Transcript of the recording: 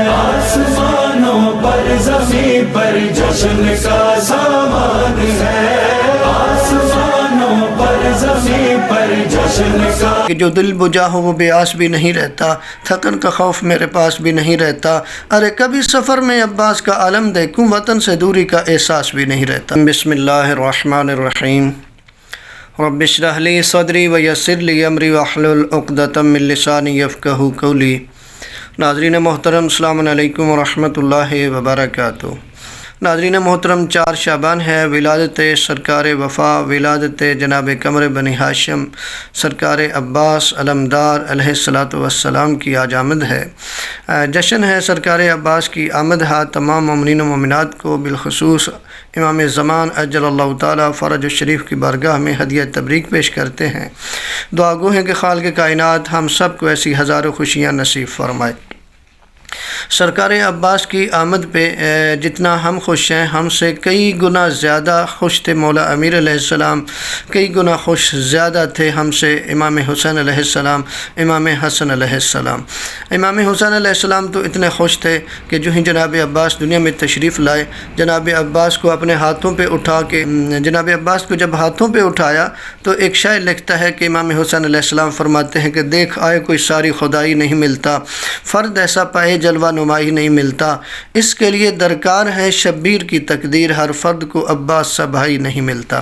آسمانوں پر زمین پر جشن کا سامان ہے، آسمانوں پر زمین پر جشن کا۔ کہ جو دل بجھا ہو وہ بیاس بھی نہیں رہتا، تھکن کا خوف میرے پاس بھی نہیں رہتا، ارے کبھی سفر میں عباس کا عالم دیکھوں وطن سے دوری کا احساس بھی نہیں رہتا۔ بسم اللہ الرحمن الرحیم۔ رب اشرح لی صدری ویسر لی امری واحلل عقدۃ من لسانی یفقہوا قولی۔ ناظرین محترم، السلام علیکم ورحمۃ اللہ وبرکاتہ۔ ناظرین محترم، 4 شعبان ہے، ولادت سرکار وفا، ولادت جناب قمر بنی ہاشم سرکار عباس علمدار علیہ الصلاۃ والسلام کی آج آمد ہے۔ جشن ہے سرکار عباس کی آمد ہا۔ تمام مومنین و مومنات کو بالخصوص امام زمان اجل اللہ تعالیٰ فرج الشریف کی بارگاہ میں ہدیہ تبریک پیش کرتے ہیں۔ دعا گو ہیں کہ خالق کائنات ہم سب کو ایسی ہزاروں خوشیاں نصیب فرمائے۔ سرکار عباس کی آمد پہ جتنا ہم خوش ہیں، ہم سے کئی گنا زیادہ خوش تھے مولا امیر علیہ السلام، کئی گنا خوش زیادہ تھے ہم سے امام حسین علیہ السلام، امام حسن علیہ السلام۔ امام حسین علیہ السلام تو اتنے خوش تھے کہ جو ہی جناب عباس دنیا میں تشریف لائے، جناب عباس کو اپنے ہاتھوں پہ اٹھا کے، جناب عباس کو جب ہاتھوں پہ اٹھایا تو ایک شاعر لکھتا ہے کہ امام حسین علیہ السلام فرماتے ہیں کہ دیکھ آئے کوئی ساری خدائی نہیں ملتا، فرد ایسا پائے جلوہ نمائی نہیں ملتا، اس کے لیے درکار ہے شبیر کی تقدیر، ہر فرد کو عباس سا بھائی نہیں ملتا۔